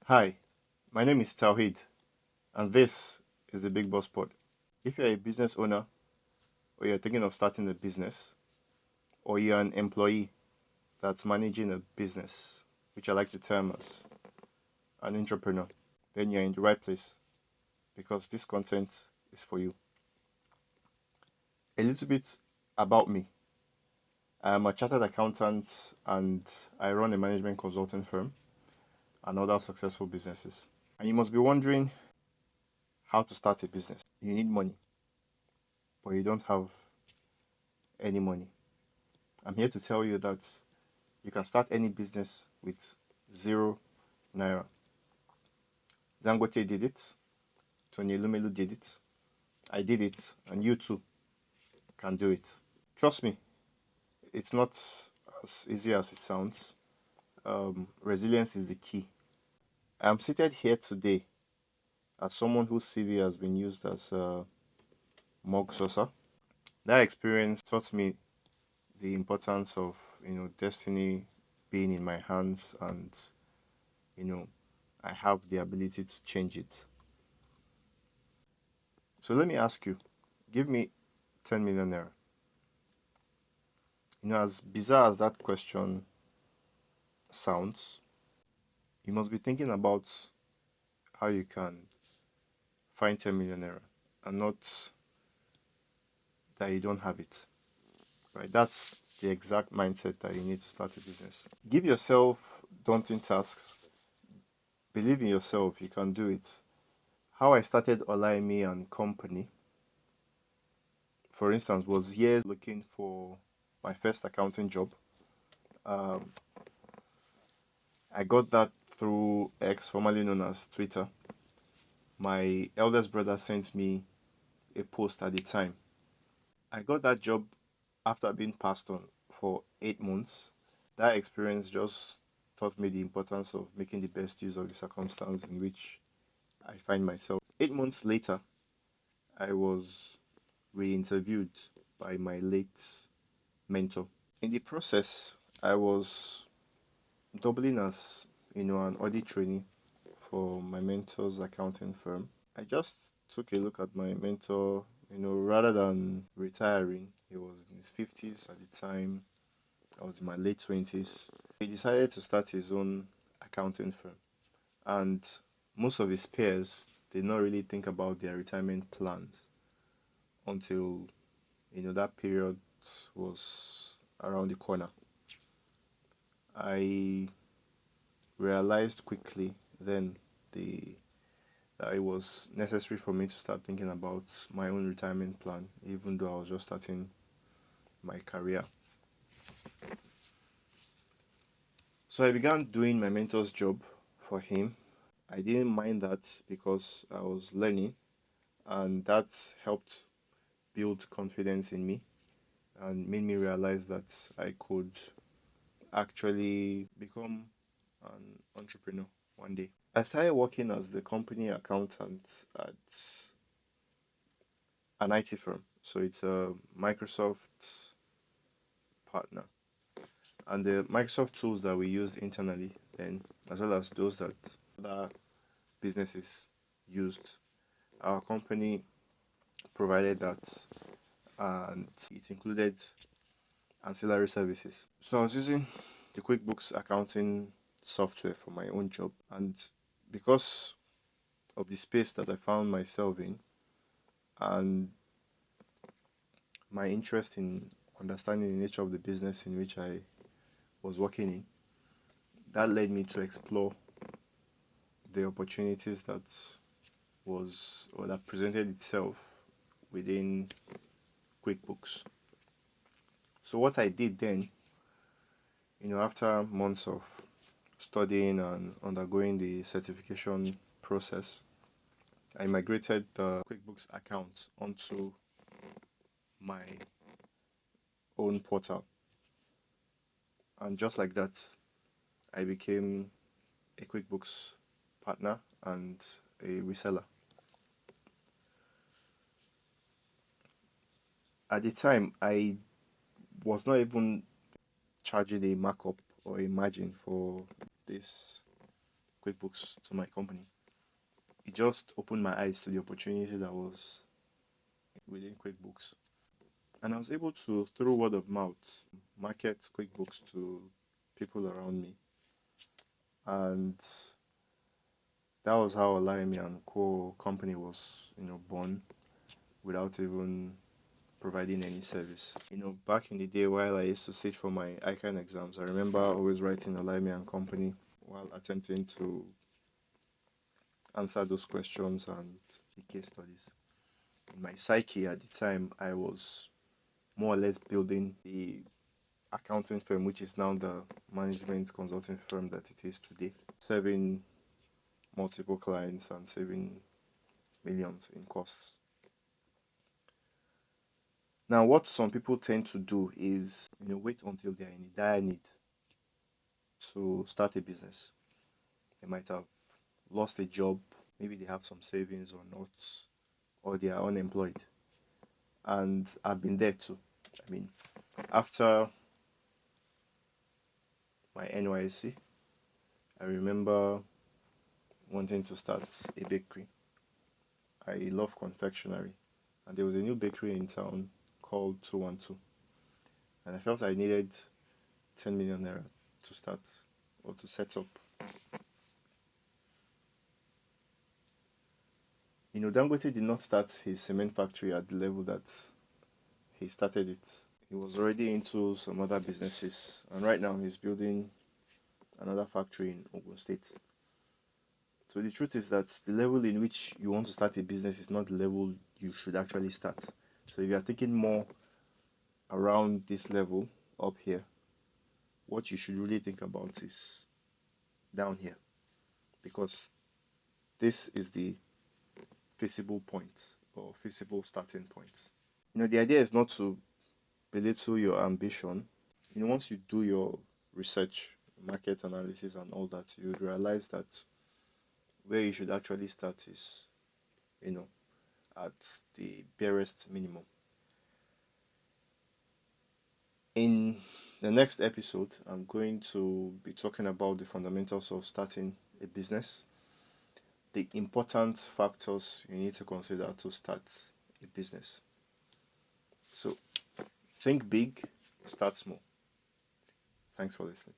Hi, my name is Tawhid, and this is the Big Boss Pod. If you're a business owner, or you're thinking of starting a business, or you're an employee that's managing a business, which I like to term as an entrepreneur, then you're in the right place because this content is for you. A little bit about me. I'm a chartered accountant and I run a management consulting firm and other successful businesses. And you must be wondering how to start a business. You need money, but you don't have any money. I'm here to tell you that you can start any business with 0 naira. Dangote did it, Tony Elumelu did it, I did it, and you too can do it. Trust me, it's not as easy as it sounds. Resilience is the key. I'm seated here today as someone whose CV has been used as a mug saucer. That experience taught me the importance of destiny being in my hands, and you know I have the ability to change it. So let me ask you, give me 10 million naira. As bizarre as that question sounds, you must be thinking about how you can find 10 million naira and not that you don't have it. Right? That's the exact mindset that you need to start a business. Give yourself daunting tasks. Believe in yourself, you can do it. How I started Olaimi and Company, for instance, was years looking for my first accounting job. Um, I got that through X, formerly known as Twitter. My eldest brother sent me a post at the time. I got that job after being passed on for 8 months. That experience just taught me the importance of making the best use of the circumstance in which I find myself. 8 months later, I was re interviewed by my late mentor. In the process, I was doubling as an audit trainee for my mentor's accounting firm. I just took a look at my mentor, rather than retiring, he was in his 50s at the time. I was in my late 20s. He decided to start his own accounting firm. And most of his peers did not really think about their retirement plans until, that period was around the corner. I realized quickly then the that it was necessary for me to start thinking about my own retirement plan, even though I was just starting my career. So I began doing my mentor's job for him. I didn't mind that because I was learning, and that helped build confidence in me and made me realize that I could actually become an entrepreneur one day. I started working as the company accountant at an IT firm. So it's a Microsoft partner. And the Microsoft tools that we used internally then, as well as those that other businesses used, our company provided that, and it included ancillary services. So I was using the QuickBooks accounting software for my own job, and because of the space that I found myself in and my interest in understanding the nature of the business in which I was working in, that led me to explore the opportunities that presented itself within QuickBooks. So what I did then, after months of studying and undergoing the certification process, I migrated the QuickBooks account onto my own portal. And just like that, I became a QuickBooks partner and a reseller. At the time, I was not even charging a markup or a margin for this QuickBooks to my company. It just opened my eyes to the opportunity that was within QuickBooks. And I was able to, through word of mouth, market QuickBooks to people around me. And that was how Olayemi and Co. company was, born without even providing any service. Back in the day while I used to sit for my ICANN exams, I remember always writing Olayemi and Company while attempting to answer those questions and the case studies. In my psyche at the time, I was more or less building the accounting firm, which is now the management consulting firm that it is today, serving multiple clients and saving millions in costs. Now, what some people tend to do is, wait until they're in a dire need to start a business. They might have lost a job, maybe they have some savings or not, or they are unemployed. And I've been there too. I mean, after my NYSC, I remember wanting to start a bakery. I love confectionery, and there was a new bakery in town called 212, and I felt I needed 10 million naira to start or to set up. Dangote did not start his cement factory at the level that he started it. He was already into some other businesses, and right now he's building another factory in Ogun State. So the truth is that the level in which you want to start a business is not the level you should actually start. So if you are thinking more around this level up here, what you should really think about is down here, because this is the feasible point or feasible starting point. The idea is not to belittle your ambition. Once you do your research, market analysis, and all that, you would realize that where you should actually start is, at the barest minimum. In the next episode, I'm going to be talking about the fundamentals of starting a business, the important factors you need to consider to start a business. So, think big, start small. Thanks for listening.